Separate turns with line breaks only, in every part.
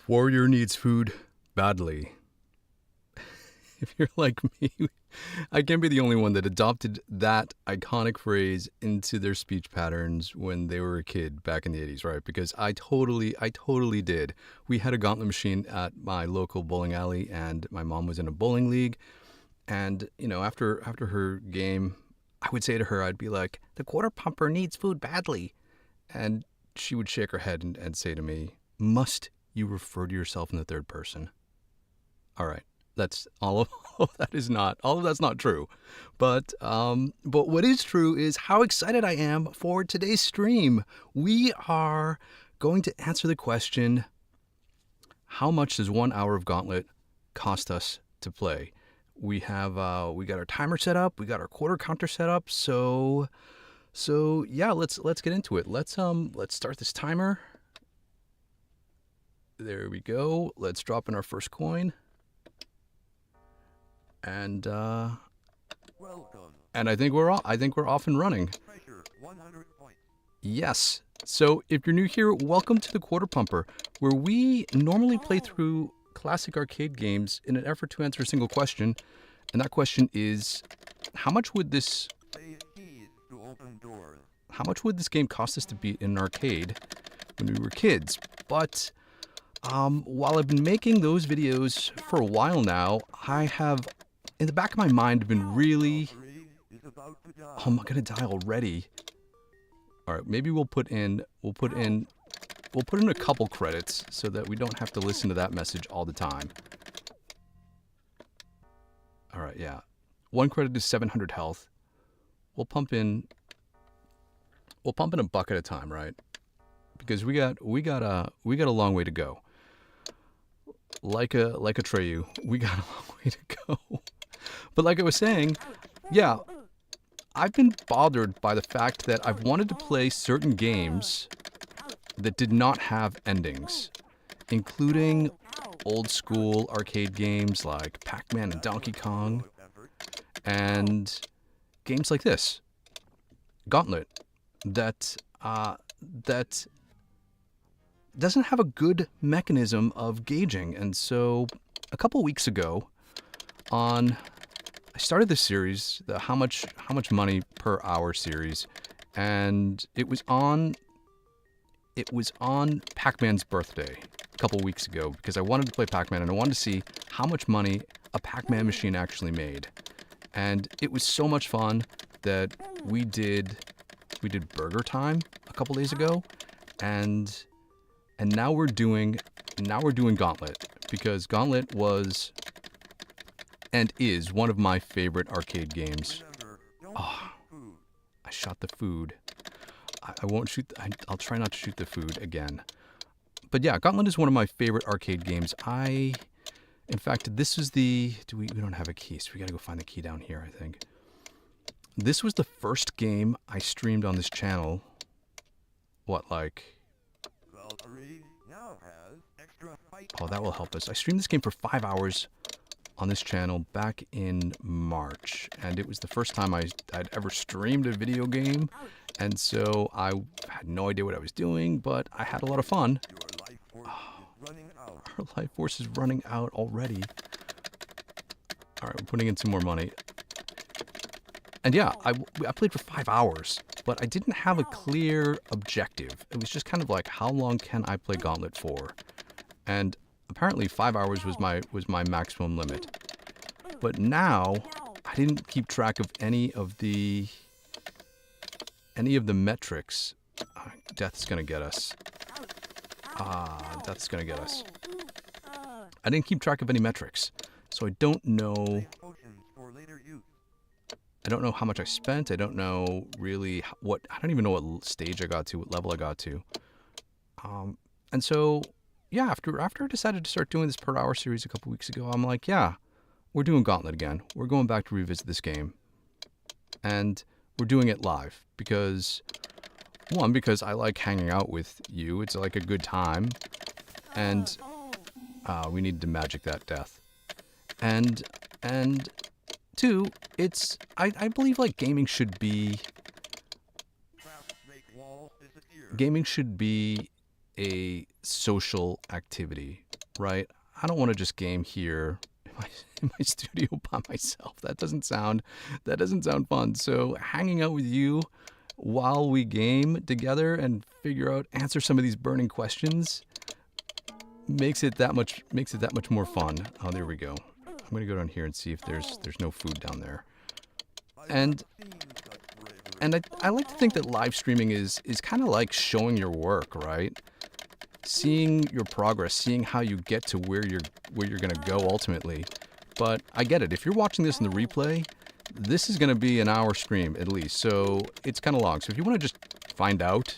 Warrior needs food badly. If you're like me, I can't be the only one that adopted that iconic phrase into their speech patterns when they were a kid back in the 80s, right? Because I totally did. We had a gauntlet machine at my local bowling alley, and my mom was in a bowling league. And, after her game, I would say to her, I'd be like, the quarter pumper needs food badly. And she would shake her head and say to me, must you refer to yourself in the third person? All right. That's all of all of that's not true. But what is true is how excited I am for today's stream. We are going to answer the question, how much does 1 hour of Gauntlet cost us to play? We got our timer set up, we got our quarter counter set up, so yeah, let's get into it. Let's start this timer. There we go. Let's drop in our first coin. And I think we're off and running. Yes. So if you're new here, welcome to the Quarter Pumper, where we normally play through classic arcade games in an effort to answer a single question, and that question is, how much would this game cost us to beat in an arcade when we were kids? But while I've been making those videos for a while now, I have, in the back of my mind, been really... Oh, I'm not gonna die already. All right, maybe we'll put in a couple credits so that we don't have to listen to that message all the time. All right, yeah. 1 credit is 700 health. We'll pump in a buck at a time, right? Because we got a long way to go. Like a Treyu, we got a long way to go. But like I was saying, yeah, I've been bothered by the fact that I've wanted to play certain games that did not have endings, including old school arcade games like Pac-Man and Donkey Kong, and games like this, Gauntlet, that doesn't have a good mechanism of gauging. And so a couple weeks ago, I started this series, the how much money per hour series, and it was on Pac-Man's birthday a couple weeks ago, because I wanted to play Pac-Man and I wanted to see how much money a Pac-Man machine actually made. And it was so much fun that we did Burger Time a couple days ago, and now we're doing Gauntlet, because Gauntlet was and is one of my favorite arcade games. Oh, I shot the food. I won't shoot. I'll try not to shoot the food again. But yeah, Gauntlet is one of my favorite arcade games. In fact, this is the... We don't have a key, so we gotta go find the key down here, I think. This was the first game I streamed on this channel. What, like... Oh, that will help us. I streamed this game for 5 hours on this channel back in March, and it was the first time I'd ever streamed a video game, and so I had no idea what I was doing, but I had a lot of fun. Our life force is running out already. Alright, we're putting in some more money. And yeah, I played for 5 hours, but I didn't have a clear objective. It was just kind of like, how long can I play Gauntlet for? And apparently 5 hours was my maximum limit. But now, I didn't keep track of any of the metrics. Death's gonna get us. Death's gonna get us. I didn't keep track of any metrics, so I don't know how much I spent. I don't know really I don't even know what stage I got to, what level I got to. And so, yeah, after I decided to start doing this per hour series a couple weeks ago, I'm like, yeah, we're doing Gauntlet again. We're going back to revisit this game. And we're doing it live because, one, because I like hanging out with you. It's like a good time. And we need to magic that death. And two, I believe like gaming should be a social activity, right? I don't want to just game here in my studio by myself. That doesn't sound fun. So hanging out with you while we game together and answer some of these burning questions makes it that much more fun. Oh, there we go. I'm gonna go down here and see if there's no food down there. And I like to think that live streaming is kind of like showing your work, right? Seeing your progress, seeing how you get to where you're gonna go ultimately. But I get it. If you're watching this in the replay, this is gonna be an hour stream at least, so it's kind of long. So if you want to just find out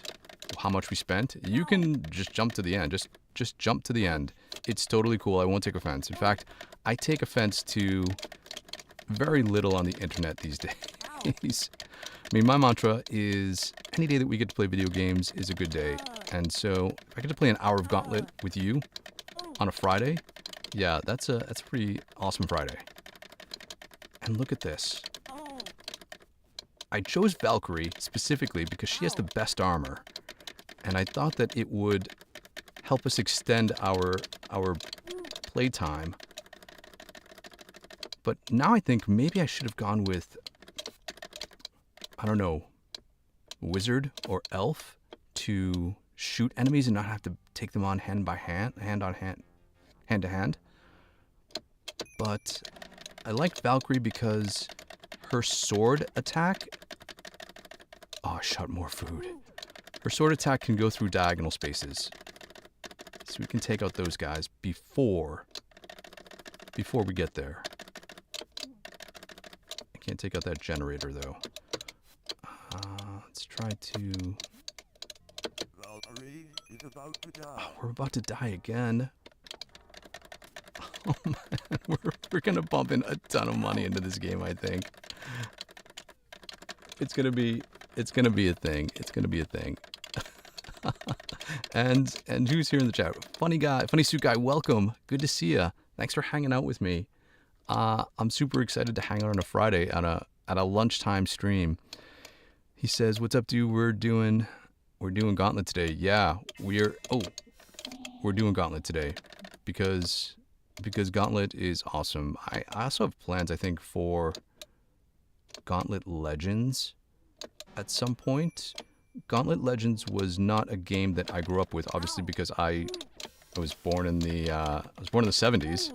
how much we spent, you can just jump to the end. Just jump to the end. It's totally cool. I won't take offense. In fact, I take offense to very little on the internet these days. I mean, my mantra is any day that we get to play video games is a good day. And so if I get to play an hour of Gauntlet with you on a Friday, yeah, that's a pretty awesome Friday. And look at this. I chose Valkyrie specifically because she has the best armor. And I thought that it would help us extend our playtime. But now I think maybe I should have gone with, I don't know, wizard or elf to shoot enemies and not have to take them on hand to hand. But I like Valkyrie because her sword attack. Oh, I shot more food. Her sword attack can go through diagonal spaces. So we can take out those guys before we get there. I can't take out that generator though. Let's try to... Oh, we're about to die again. Oh man, we're gonna pump in a ton of money into this game, I think. It's gonna be a thing. It's gonna be a thing. And who's here in the chat? Funny suit guy, welcome. Good to see ya. Thanks for hanging out with me. I'm super excited to hang out on a Friday at a lunchtime stream. He says, "What's up, dude? We're doing Gauntlet today." Yeah, we're doing Gauntlet today because Gauntlet is awesome. I also have plans, I think, for Gauntlet Legends at some point. Gauntlet Legends was not a game that I grew up with, obviously, because I was born in the 70s,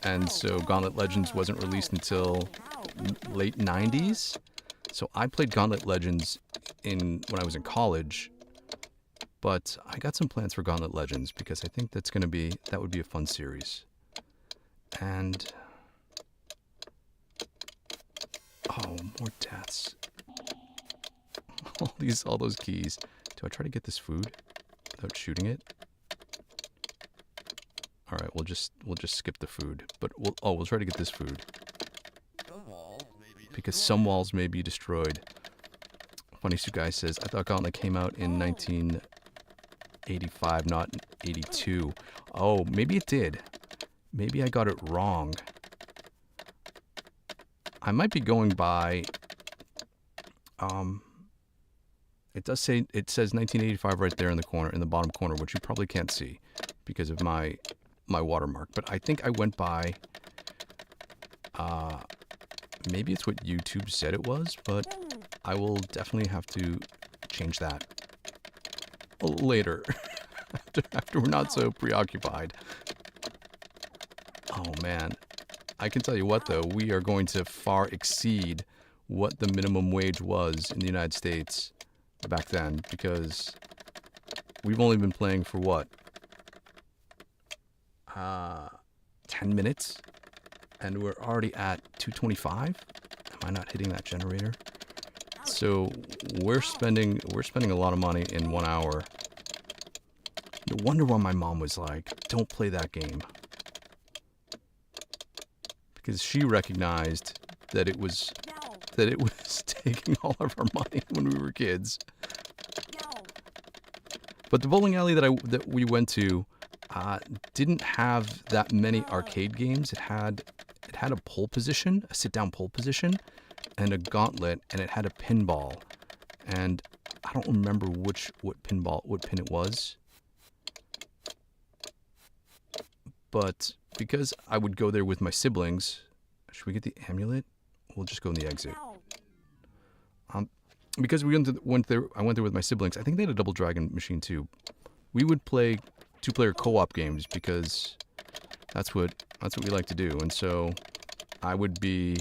and so Gauntlet Legends wasn't released until late 90s. So I played Gauntlet Legends when I was in college, but I got some plans for Gauntlet Legends because I think that would be a fun series. And oh, more deaths. All those keys. Do I try to get this food without shooting it? All right, we'll just skip the food, but we'll try to get this food because some walls may be destroyed. Funny Suit Guy says, I thought Gauntlet came out in 1985, not 82. Oh, maybe it did. Maybe I got it wrong. I might be going by. It says 1985 right there in the corner, in the bottom corner, which you probably can't see because of my watermark. But I think I went by. Maybe it's what YouTube said it was, but I will definitely have to change that later after we're not so preoccupied. Oh man, I can tell you what though, we are going to far exceed what the minimum wage was in the United States back then, because we've only been playing for what? 10 minutes? And we're already at 225? Am I not hitting that generator? So we're spending a lot of money in 1 hour. No wonder why my mom was like, don't play that game. Because she recognized that it was taking all of our money when we were kids. But the bowling alley that we went to didn't have that many arcade games. It had a pole position, a sit-down pole position, and a gauntlet, and it had a pinball. And I don't remember what pin it was. But because I would go there with my siblings, should we get the amulet? We'll just go in the exit. Because we went there, I went there with my siblings. I think they had a Double Dragon machine too. We would play 2-player co-op games because that's what we like to do. And so I would be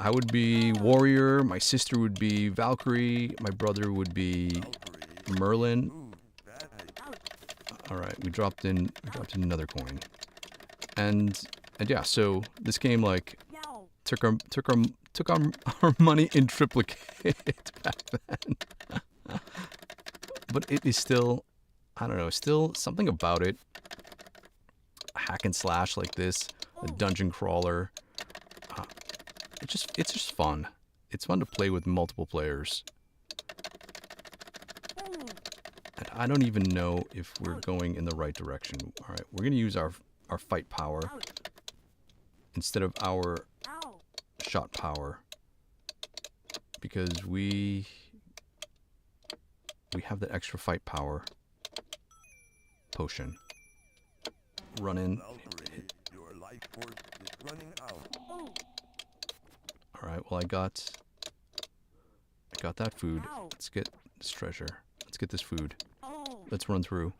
Warrior, my sister would be Valkyrie, my brother would be Merlin. All right, we dropped in another coin. And yeah, so this game like took our money in triplicate back then. But it is still, I don't know, still something about it. Hack and slash like this, a dungeon crawler. It's just fun. It's fun to play with multiple players. And I don't even know if we're going in the right direction. All right, we're gonna use our fight power instead of our shot power because we have the extra fight power potion. Run in. All right. Well, I got that food. Let's get this treasure. Let's get this food. Let's run through.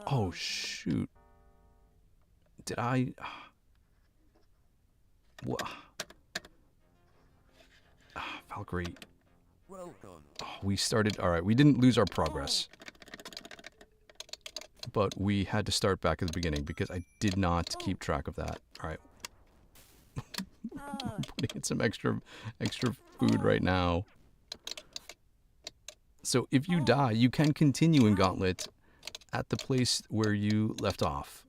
Oh shoot! Did I? What? Valkyrie. Oh, we started. All right. We didn't lose our progress, but we had to start back at the beginning because I did not keep track of that. All right. Putting in some extra food right now. So if you die, you can continue in Gauntlet at the place where you left off.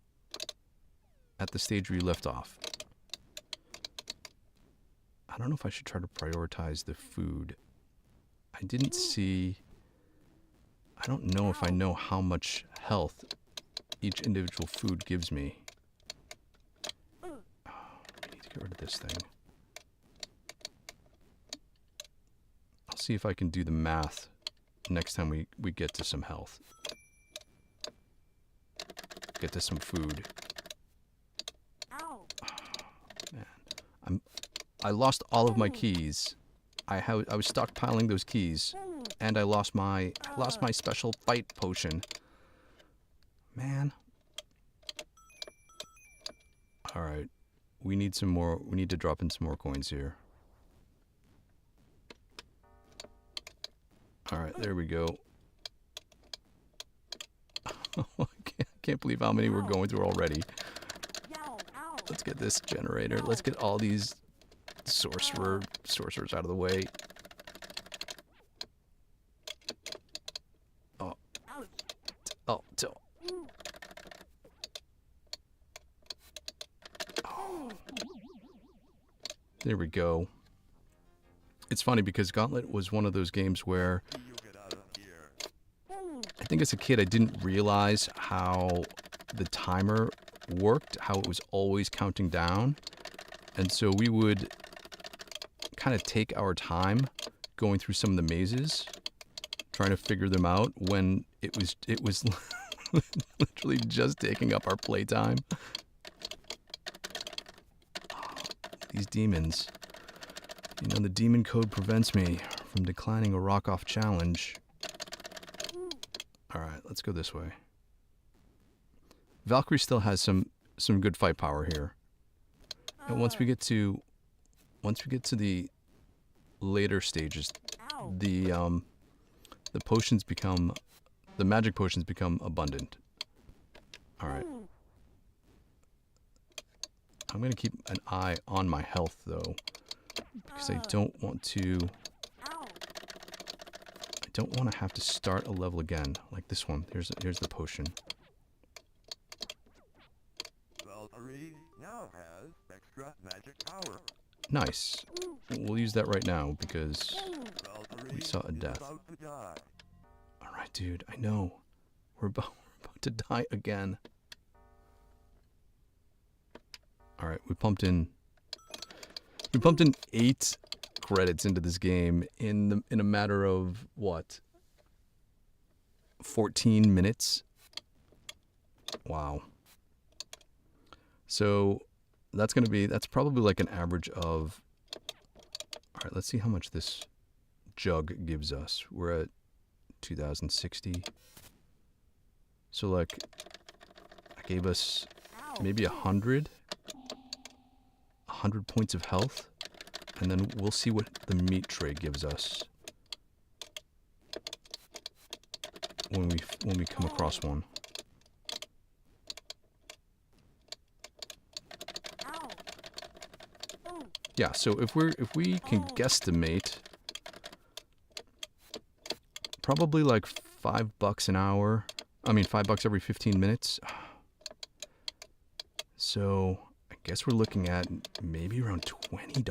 At the stage where you left off. I don't know if I should try to prioritize the food. I didn't see... I don't know if I know how much health each individual food gives me. Oh, I need to get rid of this thing. I'll see if I can do the math next time we get to some health. Get to some food. Oh, man. I lost all of my keys. I was stockpiling those keys, and I lost my special fight potion. Man. All right, we need some more. We need to drop in some more coins here. All right, there we go. I can't believe how many we're going through already. Let's get this generator. Let's get all these sorcerers out of the way. Oh. Oh. There we go. It's funny because Gauntlet was one of those games where I think as a kid I didn't realize how the timer worked, how it was always counting down. And so we would kind of take our time going through some of the mazes, trying to figure them out when it was literally just taking up our playtime. These demons. You know, the demon code prevents me from declining a rock-off challenge. Alright, let's go this way. Valkyrie still has some good fight power here. And once we get to the later stages, the magic potions become abundant. Alright. I'm gonna keep an eye on my health though, because I don't want to have to start a level again like this one. Here's the potion.
Valkyrie now has extra magic power.
Nice. We'll use that right now because we saw a death. Alright, dude, I know. We're about to die again. Alright, we pumped in 8 credits into this game in a matter of what? 14 minutes? Wow. So that's probably like an average of, all right, let's see how much this jug gives us. We're at 2060. So like, I gave us maybe 100 points of health, and then we'll see what the meat tray gives us when we come across one. Yeah, so if we can guesstimate probably like $5 an hour. I mean $5 every 15 minutes. So I guess we're looking at maybe around $20.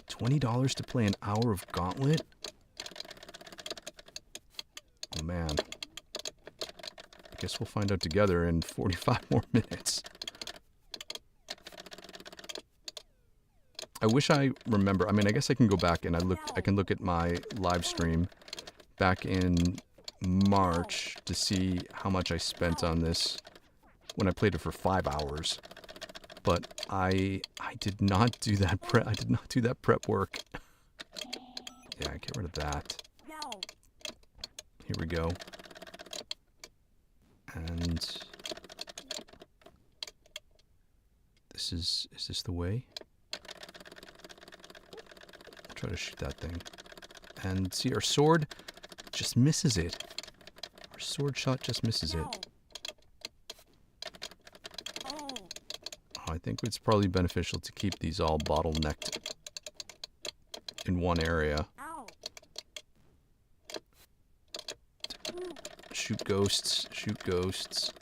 $20 to play an hour of Gauntlet? Oh man. I guess we'll find out together in 45 more minutes. I wish I remember. I mean, I guess I can go back and I can look at my live stream back in March to see how much I spent on this when I played it for 5 hours. But I did not do that prep. I did not do that prep work. Yeah, get rid of that. Here we go. And is this the way? I'll try to shoot that thing. And see, our sword just misses it. Our sword shot just misses it. I think it's probably beneficial to keep these all bottlenecked in one area. Shoot ghosts, shoot ghosts.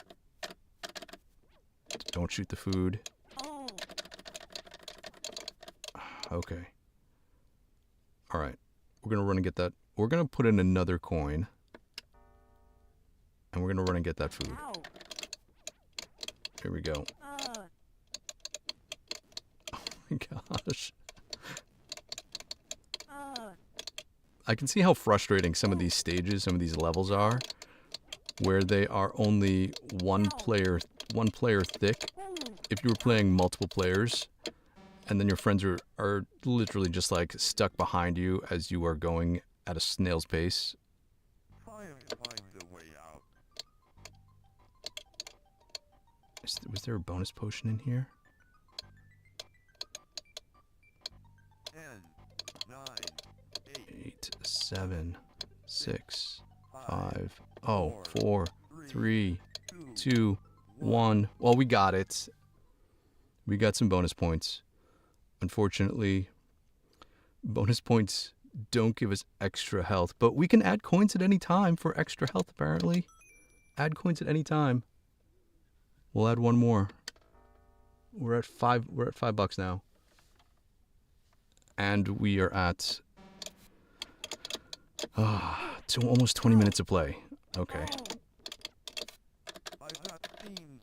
Don't shoot the food. Okay. Alright. We're gonna run and get that. We're gonna put in another coin. And we're gonna run and get that food. Here we go. Oh my gosh. I can see how frustrating some of these stages, some of these levels are, where they are only one player thick. If you were playing multiple players, and then your friends are literally just like stuck behind you as you are going at a snail's pace.
Find a way out.
Was there a bonus potion in here?
10, 9,
8, 7, 6, 5. Oh, 4, 3, 2, 1. Well, we got it. We got some bonus points. Unfortunately, bonus points don't give us extra health, but we can add coins at any time for extra health, apparently. Add coins at any time. We'll add one more. We're at $5 now. And we are at almost 20 minutes of play. Okay.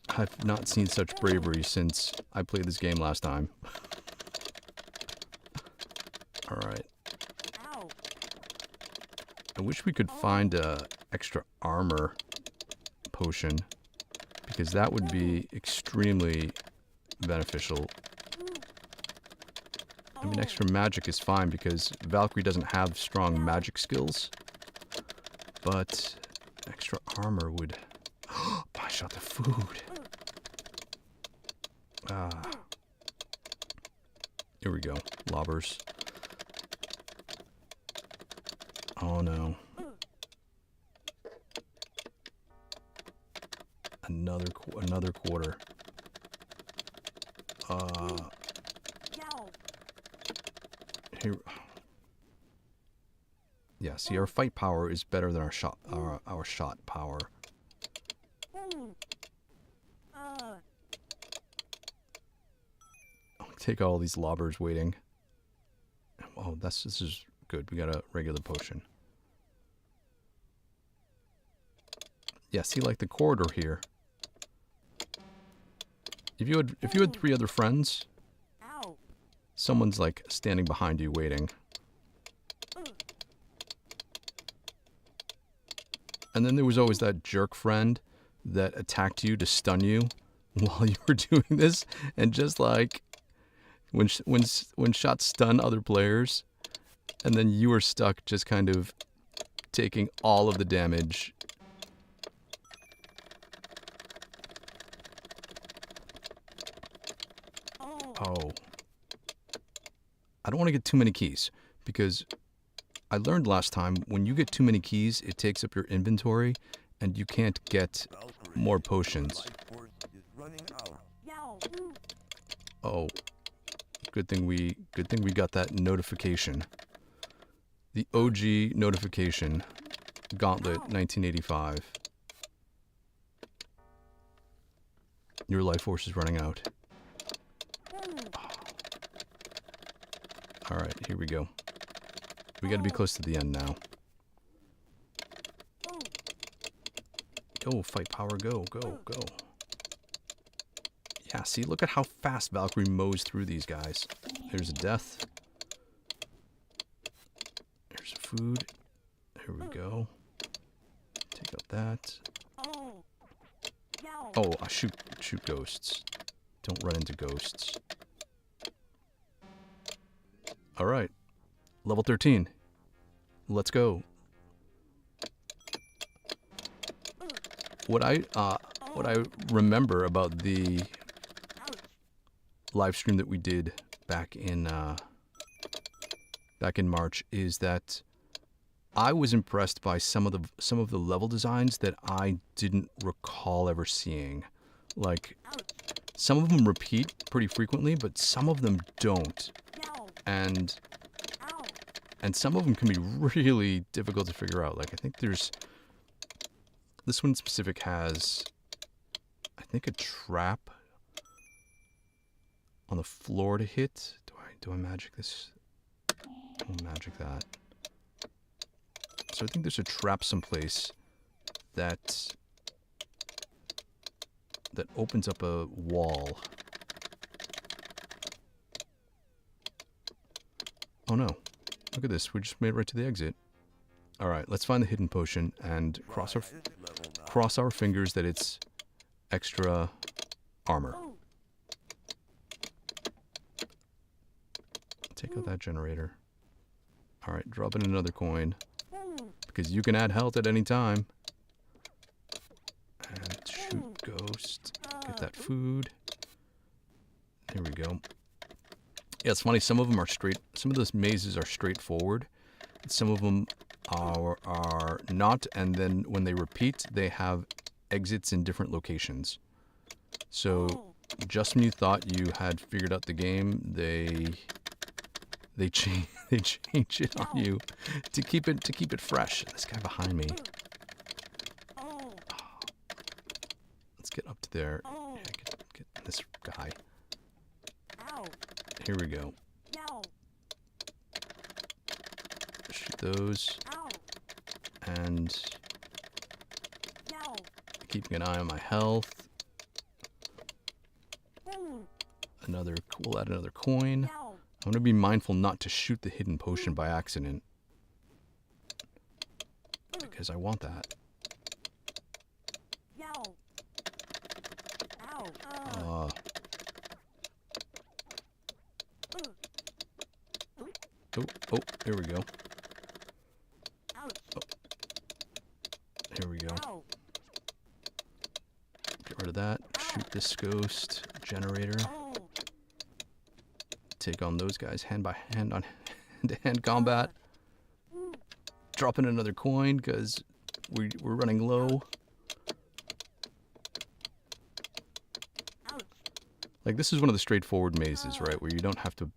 I've not seen such bravery since I played this game last time. Alright. I wish we could find a extra armor potion, because that would be extremely beneficial. I mean, extra magic is fine because Valkyrie doesn't have strong magic skills, but extra armor would... I shot the food. Here we go. Lobbers. Oh no. Another quarter. Here. Yeah, see, our fight power is better than our shot power. I'll take all these lobbers waiting. Oh, this is good. We got a regular potion. Yeah, see, like the corridor here. If you had 3 other friends, someone's like standing behind you waiting. And then there was always that jerk friend that attacked you to stun you while you were doing this, and just like when shots stun other players, and then you were stuck just kind of taking all of the damage. Oh. I don't want to get too many keys, because I learned last time when you get too many keys, it takes up your inventory, and you can't get more potions. Oh, good thing we got that notification. The OG notification, Gauntlet 1985. Your life force is running out. All right, here we go. We got to be close to the end now. Go, fight power, go, go, go. Yeah, see, look at how fast Valkyrie mows through these guys. There's a death. There's food. Here we go. Take out that. Oh, I shoot ghosts. Don't run into ghosts. All right, level 13. Let's go. What I remember about the live stream that we did back in March is that I was impressed by some of the level designs that I didn't recall ever seeing. Like, some of them repeat pretty frequently, but some of them don't. And some of them can be really difficult to figure out. Like, I think there's... This one specific has, I think, a trap on the floor to hit. Do I magic this? I'll magic that. So I think there's a trap someplace that opens up a wall. Oh no. Look at this. We just made it right to the exit. Alright, let's find the hidden potion and cross our fingers that it's extra armor. Take out that generator. Alright, drop in another coin. Because you can add health at any time. And shoot ghost. Get that food. There we go. Yeah, it's funny, some of them are some of those mazes are straightforward. Some of them are not, and then when they repeat, they have exits in different locations. So just when you thought you had figured out the game, they change it on you to keep it fresh. This guy behind me. Let's get up to there. Yeah, get this guy. Here we go. Shoot those. And keeping an eye on my health. We'll add another coin. I'm going to be mindful not to shoot the hidden potion by accident. Because I want that. Oh, here we go. Oh. Here we go. Get rid of that. Shoot this ghost. Generator. Take on those guys hand by hand on hand-to-hand combat. Drop in another coin because we're running low. Like, this is one of the straightforward mazes, right, where you don't have to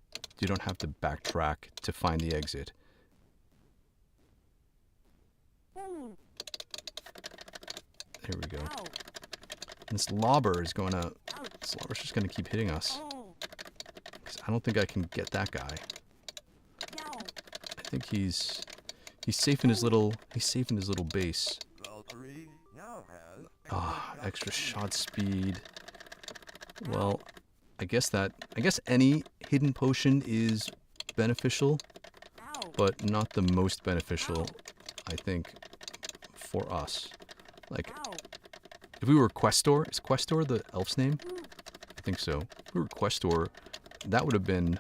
backtrack to find the exit. There we go. And this lobber is this lobber's just gonna keep hitting us. Because I don't think I can get that guy. I think he's safe in his little base. Ah, extra shot speed. Well, I guess any hidden potion is beneficial, but not the most beneficial, I think, for us. Like, If we were Questor, is Questor the elf's name? I think so. If we were Questor, that would have been...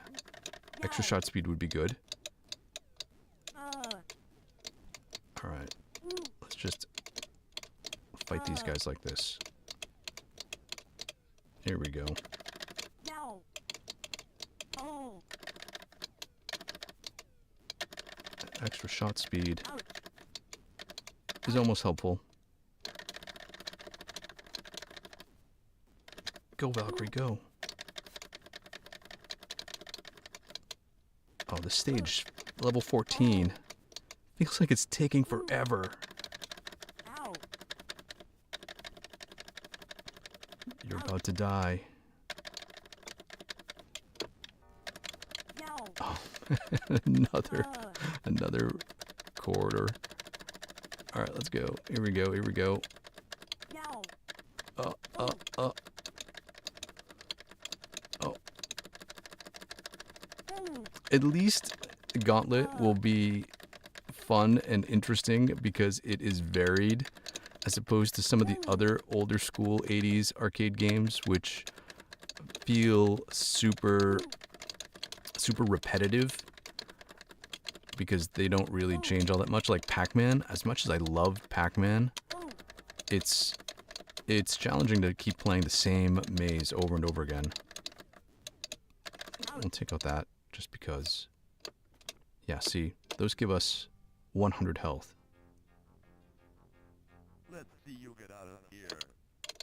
Extra shot speed would be good. Alright. Let's just fight these guys like this. Here we go. Extra shot speed is almost helpful. Go, Valkyrie, go. Oh, the stage, level 14. Feels like it's taking forever. You're about to die. Oh, another corridor. All right, let's go. Here we go. Here we go. Oh. At least Gauntlet will be fun and interesting because it is varied, as opposed to some of the other older school 80s arcade games, which feel super repetitive because they don't really change all that much. Like Pac-Man, as much as I loved Pac-Man, it's challenging to keep playing the same maze over and over again. I'll take out that just because. Yeah, see, those give us 100 health.
Let's see you get out of here.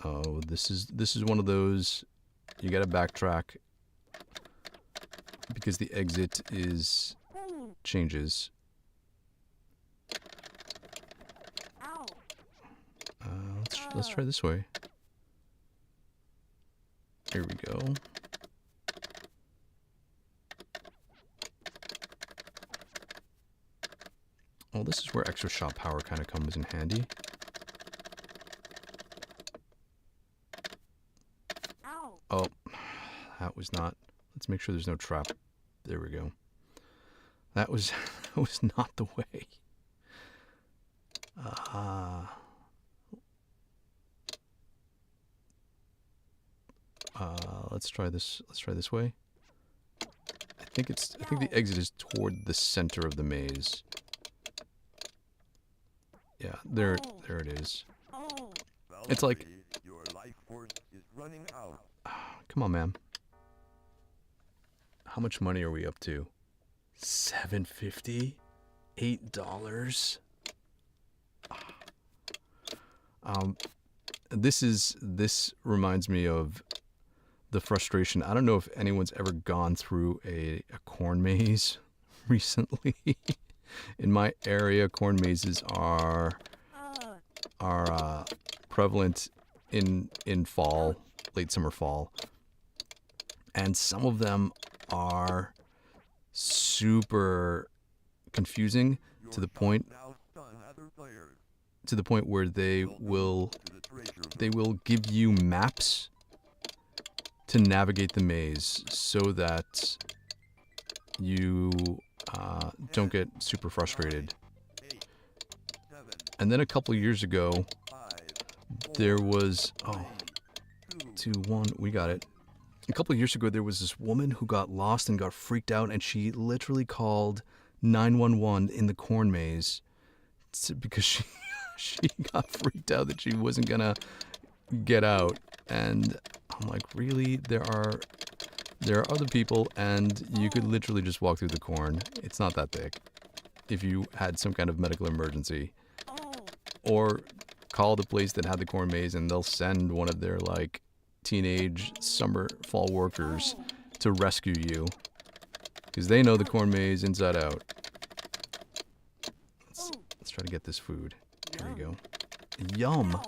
Oh, this is one of those you gotta backtrack because the exit changes. Let's try this way. Here we go. Well, this is where extra shot power kind of comes in handy. Oh, that was not. Let's make sure there's no trap. There we go. That was not the way. Let's try this. Let's try this way. I think the exit is toward the center of the maze. Yeah, there it is. It's like,
your life force is running out.
Come on, man. How much money are we up to? $7.50? $8? This reminds me of the frustration. I don't know if anyone's ever gone through a corn maze recently. In my area, corn mazes are prevalent in fall, late summer, fall, and some of them are super confusing to the point where they will give you maps to navigate the maze so that you don't get super frustrated. And then a couple years ago, there was 2, 1, we got it. A couple years ago, there was this woman who got lost and got freaked out, and she literally called 911 in the corn maze because she got freaked out that she wasn't gonna get out. And I'm like, really? There are other people, and you could literally just walk through the corn. It's not that thick. If you had some kind of medical emergency, or call the place that had the corn maze, and they'll send one of their like teenage fall workers to rescue you because they know the corn maze inside out. Let's try to get this food. Here we go. Yum.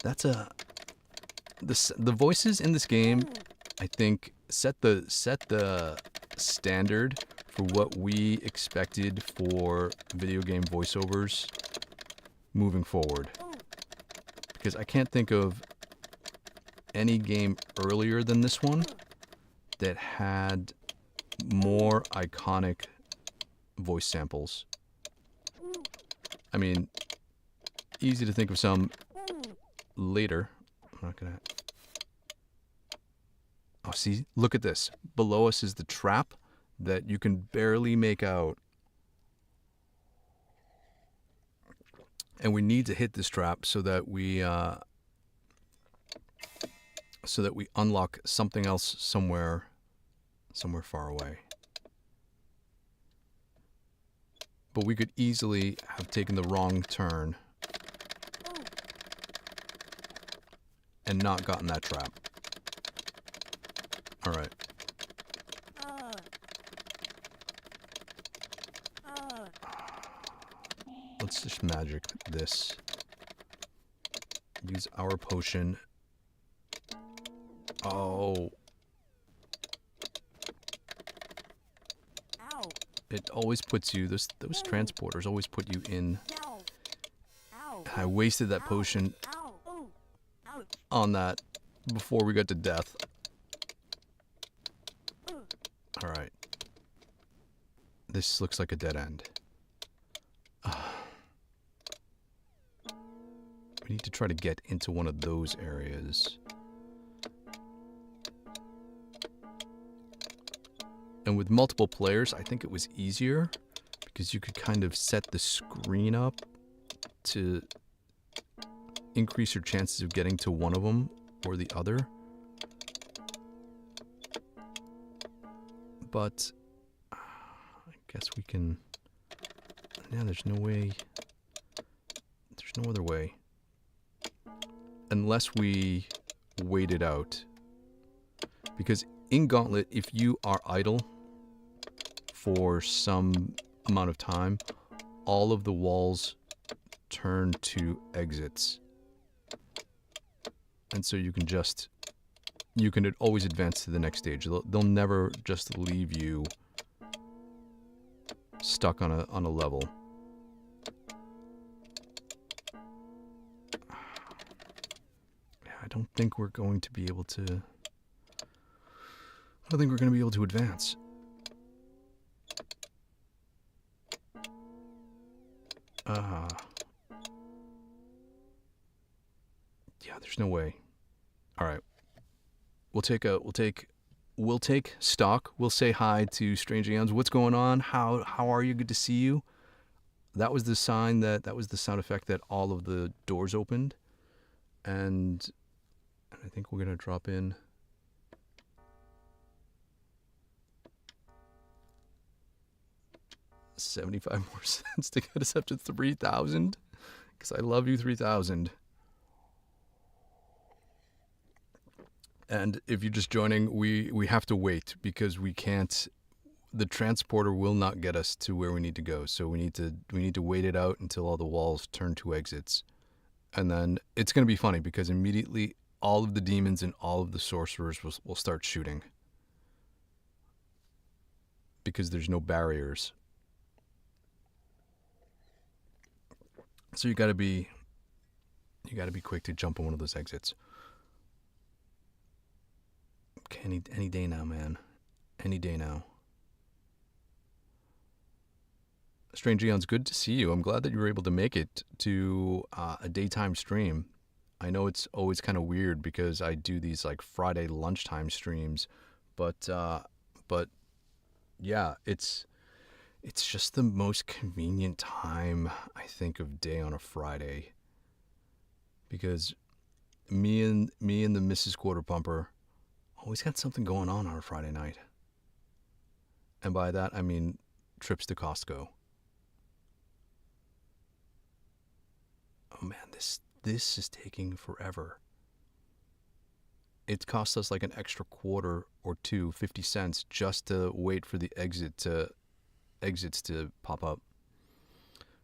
That's the voices in this game, I think, set the standard for what we expected for video game voiceovers moving forward. Because I can't think of any game earlier than this one that had more iconic voice samples. I mean, easy to think of some later. I'm not gonna... Oh, see? Look at this. Below us is the trap that you can barely make out. And we need to hit this trap so that we unlock something else somewhere far away. But we could easily have taken the wrong turn and not gotten that trap. All right. Let's just magic this. Use our potion. Oh.
Ow.
It always puts you, those transporters always put you in.
Ow. Ow.
I wasted that potion
Ow. Ooh. Ouch.
on that before we got to death. All right. This looks like a dead end. We need to try to get into one of those areas. And with multiple players, I think it was easier because you could kind of set the screen up to increase your chances of getting to one of them or the other. But I guess we can... Yeah, there's no way... There's no other way. Unless we wait it out. Because in Gauntlet, if you are idle for some amount of time, all of the walls turn to exits. And so you can just... You can always advance to the next stage. They'll never just leave you stuck on a level. I don't think we're going to be able to... I don't think we're going to be able to advance. Yeah, there's no way. All right. We'll take stock. We'll say hi to Strange Eons. What's going on? How are you? Good to see you. That was the sign that was the sound effect that all of the doors opened. And I think we're gonna drop in 75 more cents to get us up to 3,000. Because I love you, 3,000. And if you're just joining, we have to wait because we can't... The transporter will not get us to where we need to go. So we need to wait it out until all the walls turn to exits. And then it's going to be funny because immediately all of the demons and all of the sorcerers will start shooting. Because there's no barriers. So you got to be quick to jump on one of those exits. Okay, any day now, man. Any day now. Strange Eons, good to see you. I'm glad that you were able to make it to a daytime stream. I know it's always kind of weird because I do these like Friday lunchtime streams, but yeah, it's just the most convenient time I think of day on a Friday because me and the Mrs. Quarter Pumper always got something going on a Friday night. And by that, I mean trips to Costco. Oh man, this is taking forever. It cost us like an extra quarter or two, 50 cents, just to wait for the exits to pop up.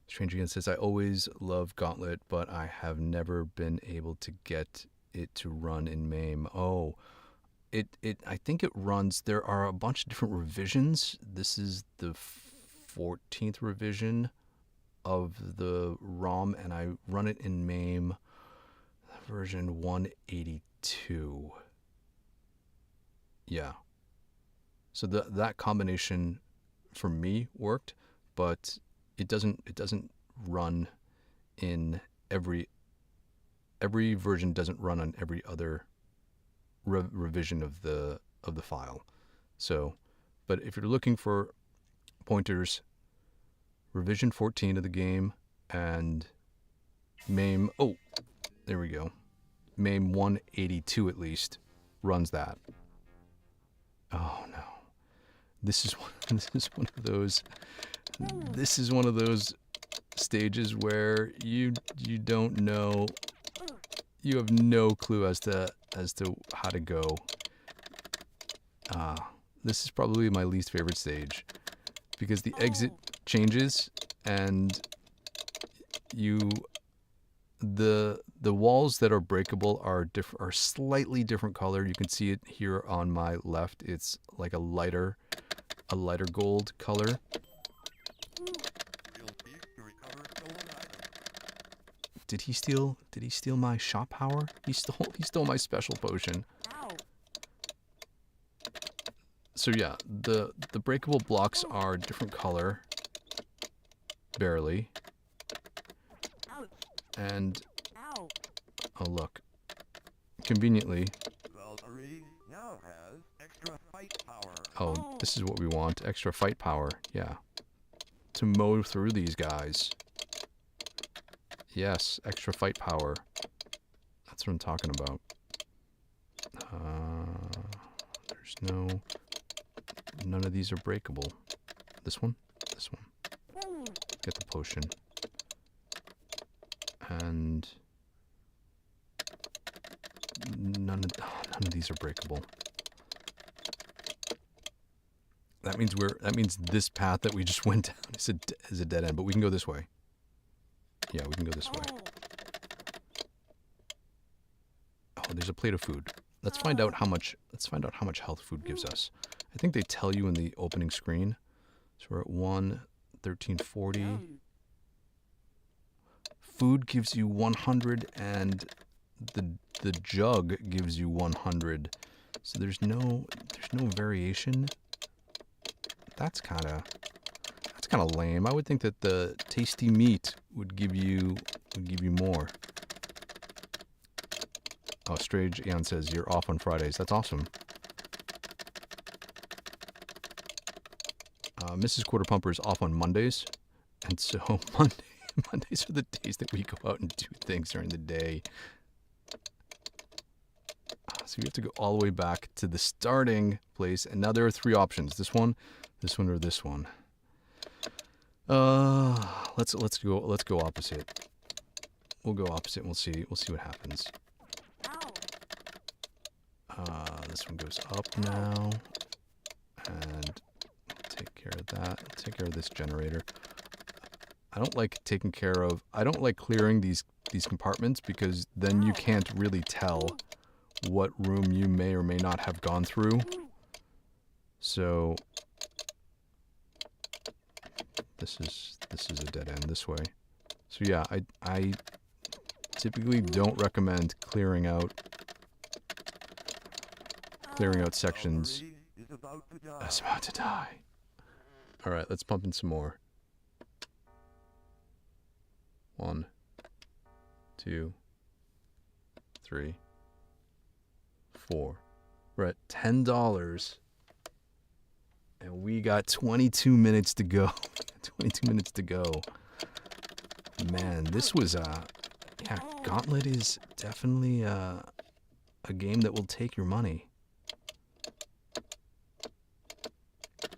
Strange Again says, I always love Gauntlet, but I have never been able to get it to run in MAME. Oh, I think it runs, there are a bunch of different revisions. This is the 14th revision of the ROM, and I run it in MAME version 182. Yeah. So that combination for me worked, but it doesn't run in every every version doesn't run on every other revision of the file. So, but if you're looking for pointers, revision 14 of the game and MAME, oh, there we go. MAME 182 at least runs that. Oh no. This is one of those stages where you don't know, you have no clue as to how to go. This is probably my least favorite stage because the exit changes and the walls that are breakable are slightly different color. You can see it here on my left. It's like a lighter gold color. Did he steal my shop power? He stole my special potion.
Ow.
So yeah, the breakable blocks are different color. Barely.
Ouch.
And
Ow.
oh look. Conveniently.
Valkyrie now has extra fight power.
Oh, this is what we want. Extra fight power. Yeah. To mow through these guys. Yes, extra fight power. That's what I'm talking about. None of these are breakable. This one? This one. Get the potion. And none of these are breakable. That means this path that we just went down is a dead end, but we can go this way. Yeah, we can go this way. Oh, there's a plate of food. Let's find out how much health food gives us. I think they tell you in the opening screen. So we're at 11340. Food gives you 100 and the jug gives you 100. So there's no variation. That's kind of lame. I would think that the tasty meat would give you more. Oh, Strange Eon says you're off on Fridays. That's awesome. Mrs. Quarter Pumper is off on Mondays, and so Mondays are the days that we go out and do things during the day. So we have to go all the way back to the starting place, and now there are 3 options: this one, or this one. Let's go opposite. We'll go opposite and we'll see what happens. This one goes up now. And take care of that. Take care of this generator. I don't like clearing these compartments because then you can't really tell what room you may or may not have gone through. So this is a dead end this way. So yeah, I typically don't recommend clearing out sections. I was about to die. All right, let's pump in some more. 1, 2, 3, 4. We're at $10. And we got 22 minutes to go. 22 minutes to go. Man, this was yeah, Gauntlet is definitely a game that will take your money.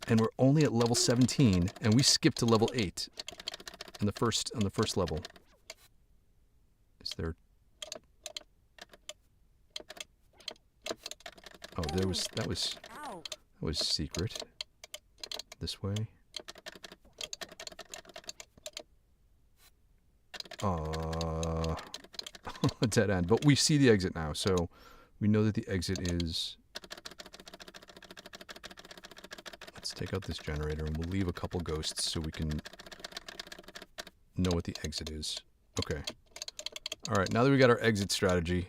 And we're only at level 17, and we skipped to level 8 on the first level. Is there? Oh, that was secret. This way. Dead end. But we see the exit now, so we know that the exit is. Let's take out this generator and we'll leave a couple ghosts so we can know what the exit is. Okay. All right, now that we got our exit strategy,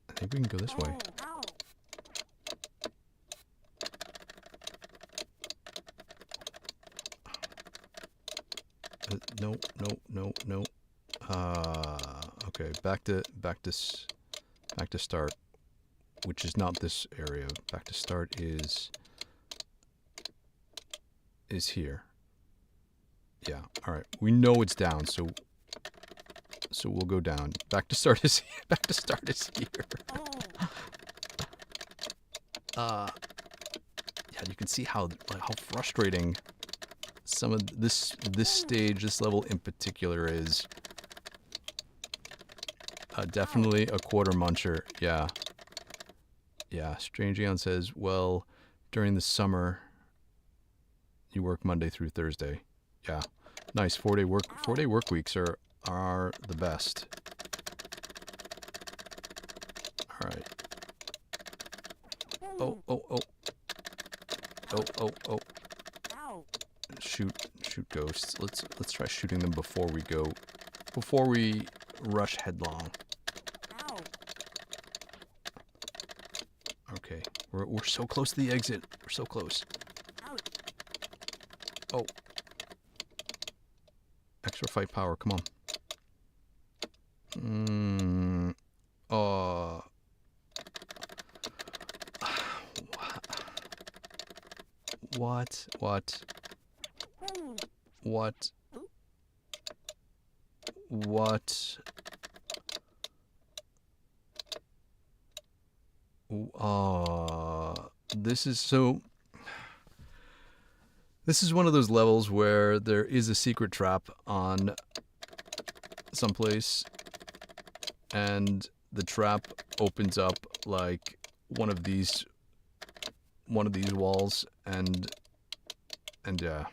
I think we can go this way. No. Okay, back to start, which is not this area. Back to start is here. Yeah. All right. We know it's down, so we'll go down. Back to start is here. Yeah, you can see how frustrating some of this stage, this level in particular is. Definitely a quarter muncher. Yeah. Yeah. Strange Eon says, well, during the summer, you work Monday through Thursday. Yeah. Nice. 4-day work weeks are the best. All right. Oh. Shoot ghosts. Let's try shooting them before we rush headlong. Okay. We're so close to the exit. We're so close. Oh. Extra fight power, come on. What? This is one of those levels where there is a secret trap on someplace, and the trap opens up like one of these walls, and yeah,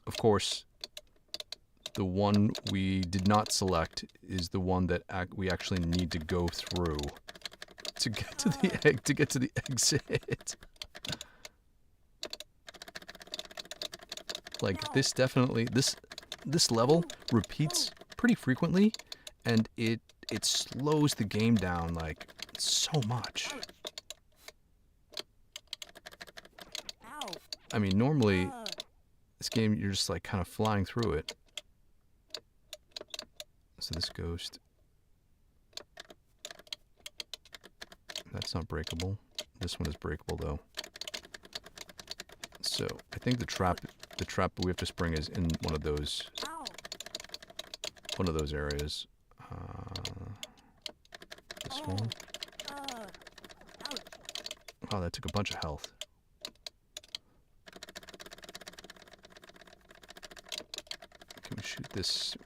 of course, the one we did not select is the one that we actually need to go through to get to the exit. Like, this definitely, this level repeats pretty frequently, and it slows the game down, like, so much. I mean, normally, this game, you're just, like, kind of flying through it. So this ghost, that's not breakable. This one is breakable, though. So, I think the trap we have to spring is in one of those areas. This one. Oh, that took a bunch of health. Can we shoot this?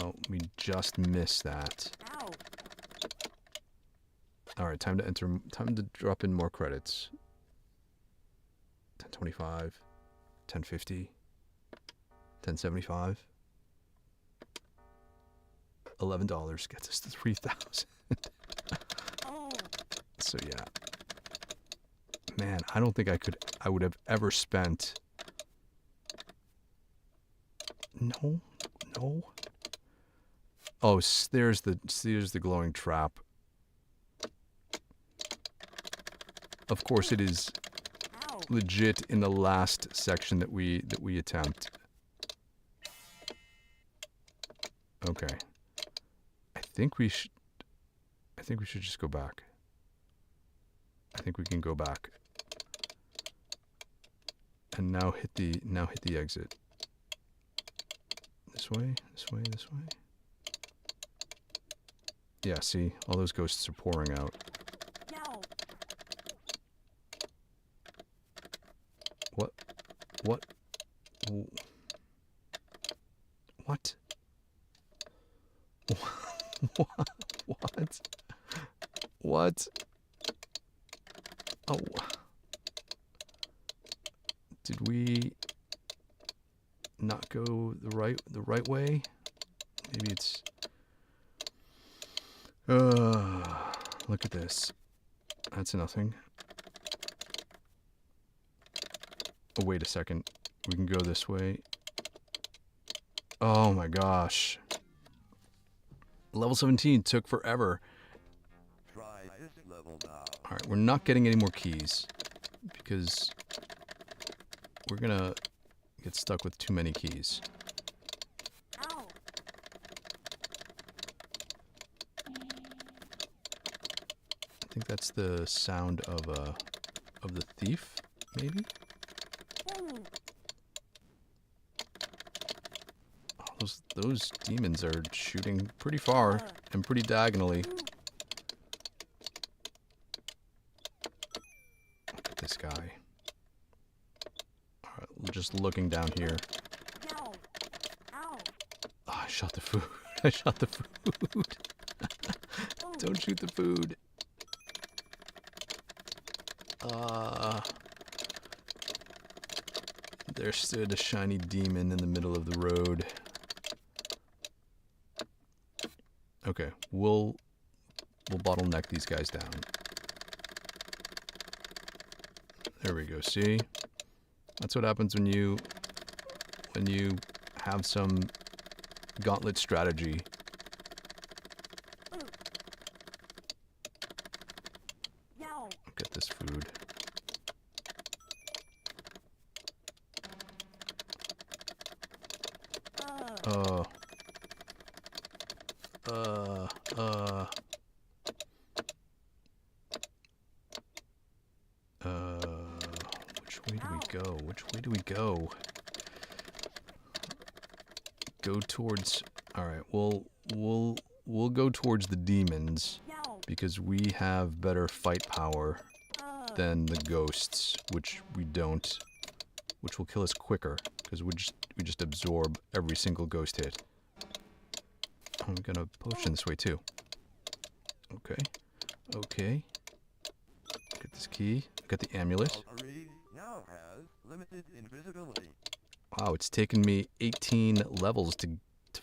Oh, we just missed that. All right, time to drop in more credits. 1025, 1050, 1075. $11 gets us to 3,000. So yeah. Man, I don't think I would have ever spent. No. Oh, there's the glowing trap. Of course, it is legit in the last section that we attempt. Okay. I think we should just go back. I think we can go back. And now hit the exit. This way. Yeah, see, all those ghosts are pouring out. What? What? Oh. Did we not go the right way? Maybe it's... look at this. That's nothing. Oh, wait a second. We can go this way. Oh my gosh. Level 17 took forever.
Try this level now.
Alright, we're not getting any more keys, because we're gonna get stuck with too many keys. think that's the sound of the thief, maybe? Oh, those demons are shooting pretty far and pretty diagonally. Look at this guy. Alright, just looking down here. Oh, I shot the food. I shot the food. Don't shoot the food. There stood a shiny demon in the middle of the road. Okay, we'll bottleneck these guys down. There we go. See? That's what happens when you have some gauntlet strategy. Get this food. Which way do we go? Which way do we go? Go towards. All right. We'll go towards the demons because we have better fight power than the ghosts, which we don't. Which will kill us quicker because we just absorb every single ghost hit. I'm gonna potion this way too. Okay. Okay. Get this key. Get the amulet.
Now has limited invisibility.
Wow, it's taken me 18 levels to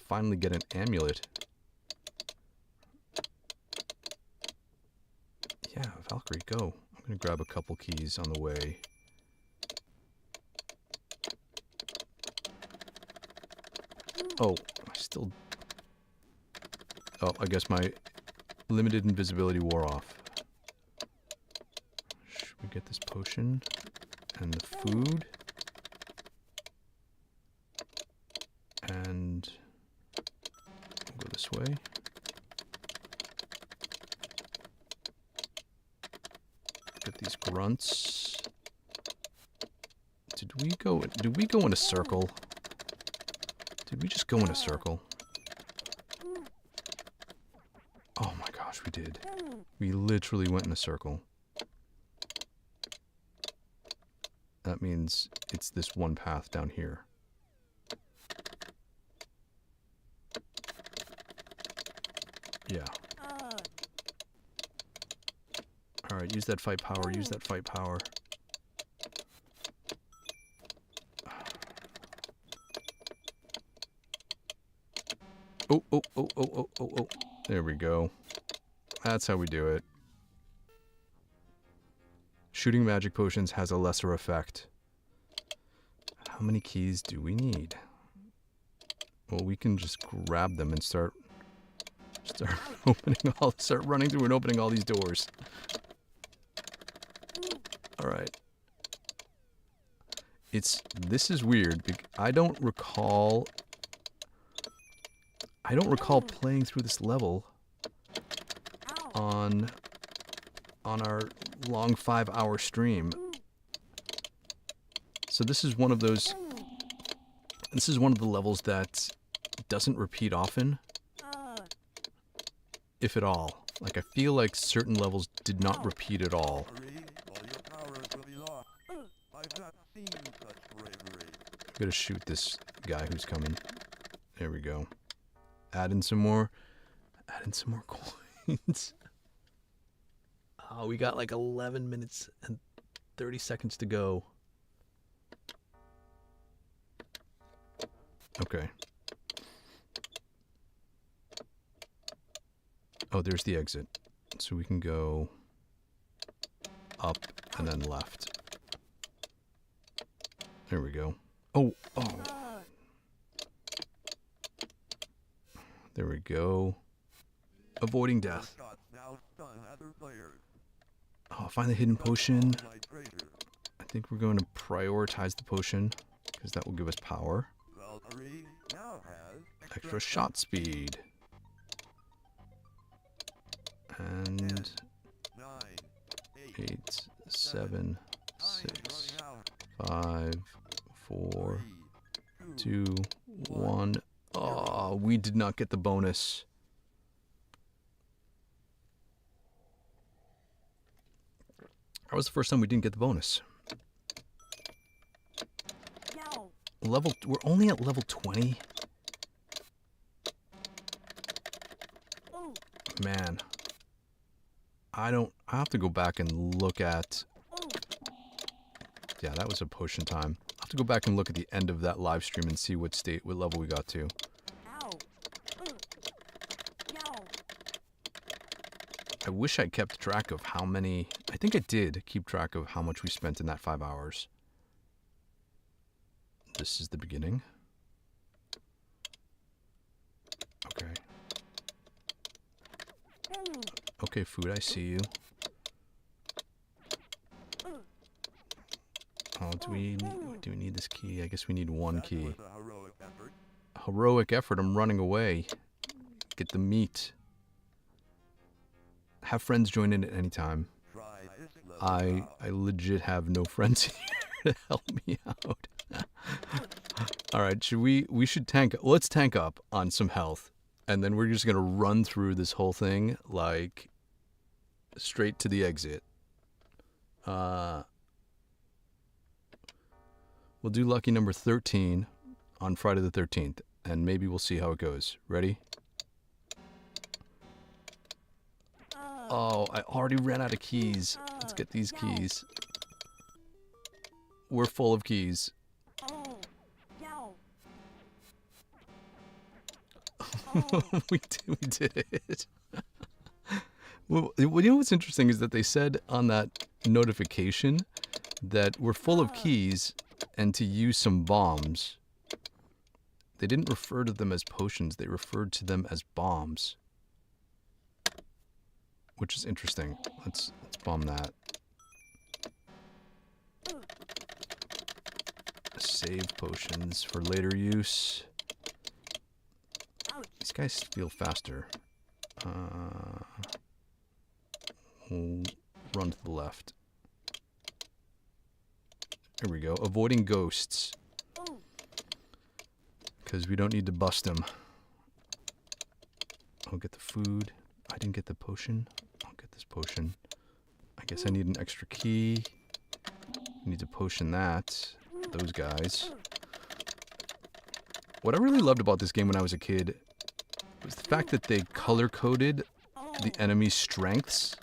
finally get an amulet. Yeah, Valkyrie, go. I'm gonna grab a couple keys on the way. Oh, I still... Oh, I guess my limited invisibility wore off. Should we get this potion? And the food? And... we'll go this way. Get these grunts. Did we go in a circle? Did we just go in a circle? Oh my gosh, we did. We literally went in a circle. That means it's this one path down here. Yeah. Alright, use that fight power, use that fight power. Oh, oh, oh, oh, oh, oh, oh. There we go. That's how we do it. Shooting magic potions has a lesser effect. How many keys do we need? Well, we can just grab them and start start running through and opening all these doors. All right. This is weird. I don't recall playing through this level on our long 5-hour stream. So this is one of the levels that doesn't repeat often, if at all. Like, I feel like certain levels did not repeat at all. I'm gonna shoot this guy who's coming. There we go. Add in some more coins. Oh, we got like 11 minutes and 30 seconds to go. Okay. Oh, there's the exit. So we can go up and then left. There we go. Oh, oh. There we go. Avoiding death. Oh, find the hidden potion. I think we're going to prioritize the potion because that will give us power. Extra shot speed. And 8, 7,
Time's
6,
running out.
5, 4,
3,
2, 1. Oh, we did not get the bonus. That was the first time we didn't get the bonus.
No.
We're only at level 20.
Oh.
Man. I have to go back and look at...
Oh.
Yeah, that was a potion time. I'll have to go back and look at the end of that live stream and see what level we got to.
Ow. No.
I wish I kept track of how many... I think I did keep track of how much we spent in that 5 hours. This is the beginning. Okay. Okay, food, I see you. Oh, do we need this key? I guess we need one
That
key.
was a heroic effort.
Heroic effort, I'm running away. Get the meat. Have friends join in at any time.
Try this level out.
I legit have no friends here to help me out. Alright, we should tank, let's tank up on some health. And then we're just gonna run through this whole thing, like, straight to the exit. We'll do lucky number 13 on Friday the 13th, and maybe we'll see how it goes. Ready? Oh, I already ran out of keys. Let's get these keys. We're full of keys.
Oh. No.
we did it. Well, you know what's interesting is that they said on that notification that we're full of keys and to use some bombs. They didn't refer to them as potions, they referred to them as bombs. Which is interesting. Let's bomb that. Save potions for later use.
Ouch.
These guys feel faster. We'll run to the left. Here we go. Avoiding ghosts.
Oh.
Because we don't need to bust them. I'll get the food. I didn't get the potion. I'll get this potion. I guess I need an extra key. Need to potion that. Those guys. What I really loved about this game when I was a kid was the fact that they color-coded the enemy's strengths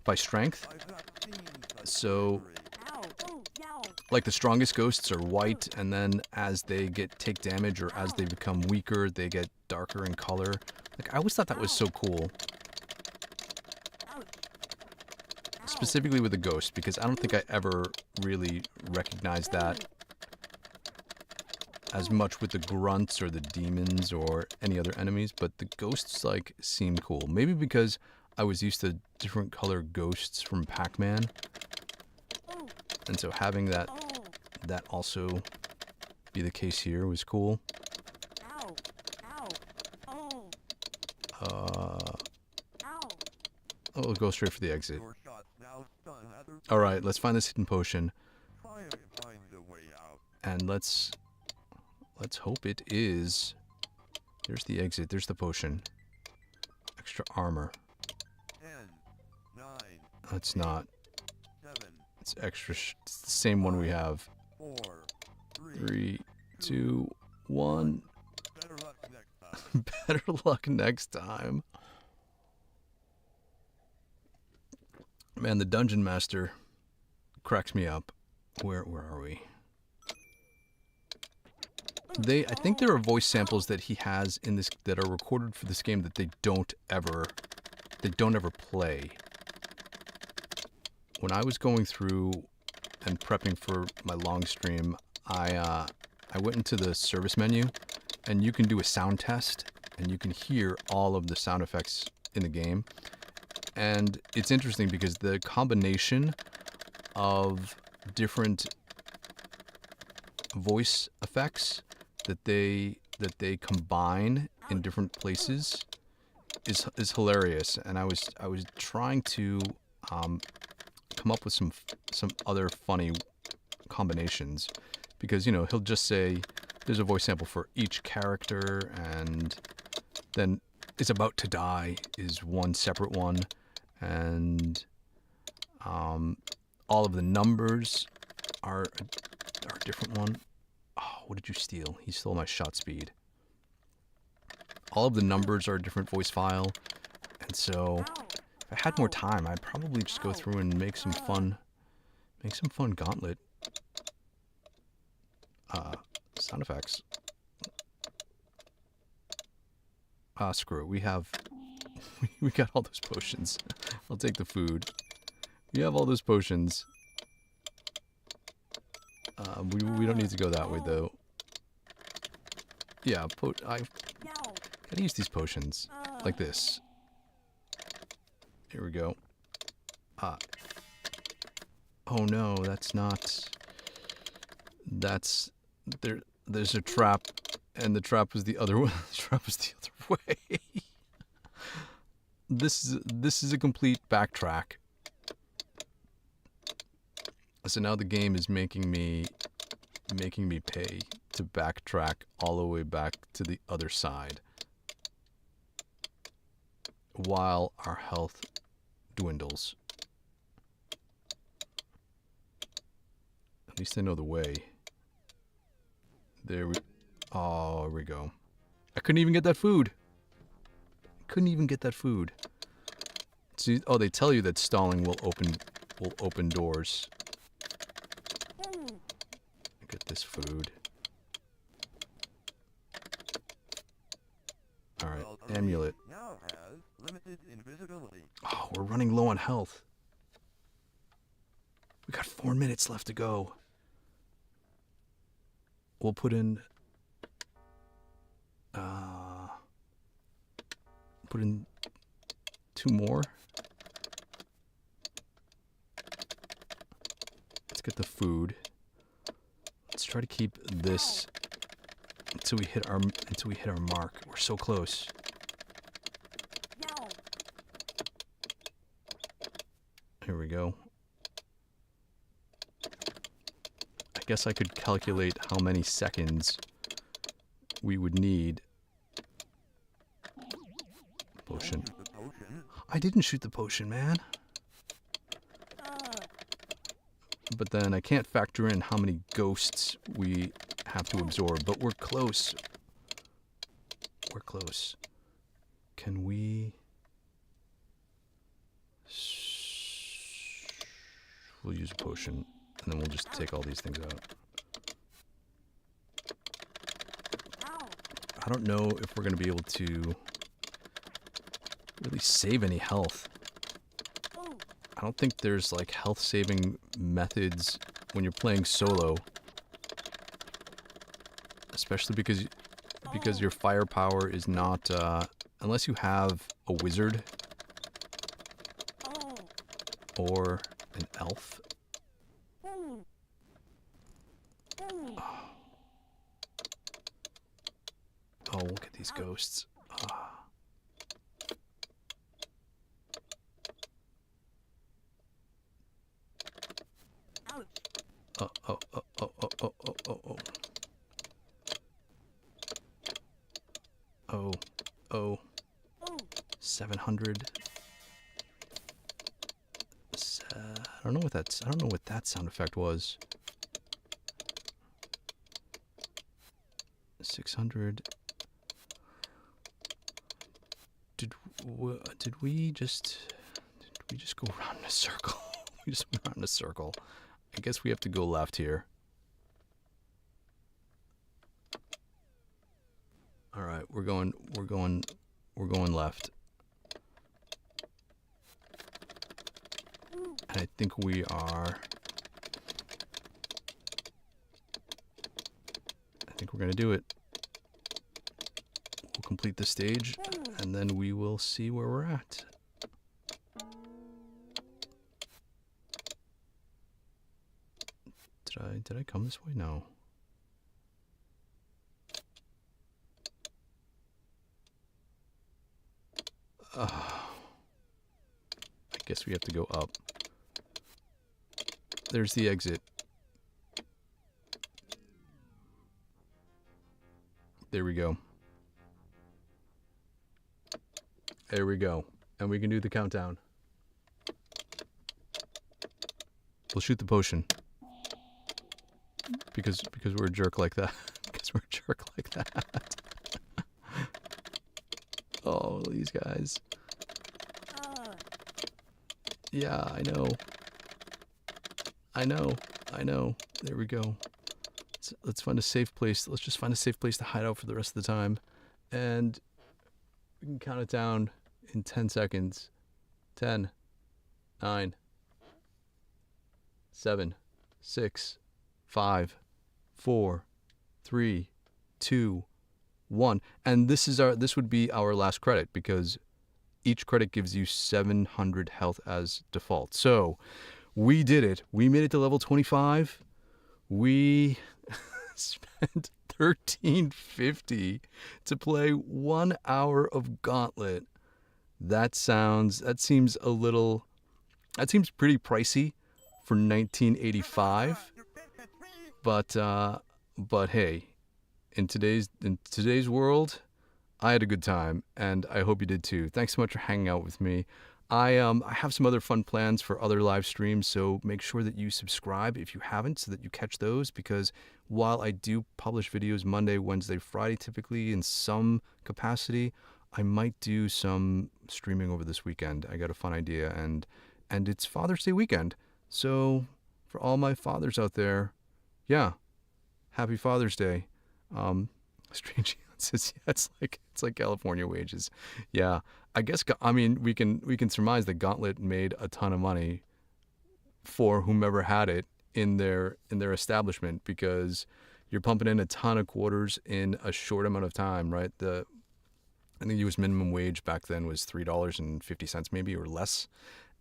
by strength.
I've not seen such
So,
bravery.
Ow. Oh. No.
like the strongest ghosts are white, and then as they take damage or as they become weaker, they get darker in color. Like, I always thought that was so cool.
Ouch. Ow.
Specifically with the ghost, because I don't think I ever really recognized that as much with the grunts or the demons or any other enemies, but the ghosts, like, seem cool. Maybe because I was used to different color ghosts from Pac-Man,
Oh.
and so having that
Oh.
also be the case here was cool.
Ow. Ow. Oh.
Uh,
Ow.
we'll go straight for the exit.
Your shots now stun others.
Alright, let's find this hidden potion,
Try and find a way out.
and let's hope it is... There's the exit, there's the potion. Extra armor.
10, 9,
That's not.
7,
It's extra. It's the same one we have.
4, 3.
3, 2, 1.
Better luck next time.
Better luck next time. Man, the dungeon master cracks me up. Where are we? I think there are voice samples that he has in this that are recorded for this game that they don't ever play. When I was going through and prepping for my long stream, I went into the service menu, and you can do a sound test, and you can hear all of the sound effects in the game. And it's interesting because the combination of different voice effects that they combine in different places is hilarious. And I was trying to come up with some other funny combinations, because, you know, he'll just say there's a voice sample for each character, and then is about to die is one separate one, and all of the numbers are a different one. Oh, what did you steal? He stole my shot speed. All of the numbers are a different voice file, and so if I had more time, I'd probably just go through and make some fun Gauntlet sound effects. Screw it. We got all those potions. I'll take the food. We have all those potions. We don't need to go that way though. Yeah, I gotta use these potions like this. Here we go. Oh no, that's not. That's there. There's a trap, and the trap was the other way. The trap was the other way. This is a complete backtrack. So now the game is making me pay to backtrack all the way back to the other side, while our health dwindles. At least I know the way. There we go. I couldn't even get that food. See, oh, they tell you that stalling will open doors. Get this food. All right, amulet.
Now has limited invisibility.
Oh, we're running low on health. We got 4 minutes left to go. We'll put in 2 more. Let's get the food. Let's try to keep this until we hit our mark. We're so close. Here we go. I guess I could calculate how many seconds we would need. Potion. I didn't shoot the potion, man. But then I can't factor in how many ghosts we have to absorb. But we're close. We're close. Can we... We'll use a potion, and then we'll just take all these things out. I don't know if we're going to be able to really save any health. I don't think there's like health saving methods when you're playing solo, especially because your firepower is not unless you have a wizard or an elf. Oh, look at these ghosts. Oh. 700. I don't know what that sound effect was. 600. Did we just go around in a circle? We just went around in a circle. I guess we have to go left here. All right, we're going left. And I think we are. I think we're gonna do it. We'll complete the stage, and then we will see where we're at. Did I come this way? No. I guess we have to go up. There's the exit. There we go. There we go. And we can do the countdown. We'll shoot the potion. Because we're a jerk like that. Because we're a jerk like that. Oh, these guys. Yeah, I know. I know. There we go. Let's find a safe place. Let's just find a safe place to hide out for the rest of the time. And we can count it down in 10 seconds. 10, 9, 7, 6, 5, 4, 3, 2, 1. And this would be our last credit because each credit gives you 700 health as default. So we did it. We made it to level 25. We spent $13.50 to play 1 hour of Gauntlet. That seems pretty pricey for 1985. But hey, in today's world, I had a good time, and I hope you did too. Thanks so much for hanging out with me. I have some other fun plans for other live streams, so make sure that you subscribe if you haven't so that you catch those, because while I do publish videos Monday, Wednesday, Friday typically in some capacity, I might do some streaming over this weekend. I got a fun idea, and it's Father's Day weekend. So for all my fathers out there, yeah, happy Father's Day. Strange says, yeah, it's like California wages. Yeah, I guess, I mean, we can surmise that Gauntlet made a ton of money for whomever had it in their establishment, because you're pumping in a ton of quarters in a short amount of time, right? I think the U.S. minimum wage back then was $3.50 maybe, or less.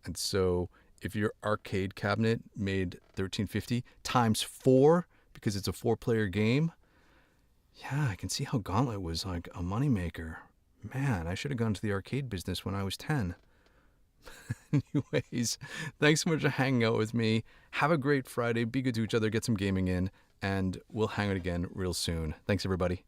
And so if your arcade cabinet made $13.50 times 4, because it's a 4-player game, yeah, I can see how Gauntlet was like a moneymaker. Man, I should have gone to the arcade business when I was 10. Anyways, thanks so much for hanging out with me. Have a great Friday. Be good to each other. Get some gaming in. And we'll hang out again real soon. Thanks, everybody.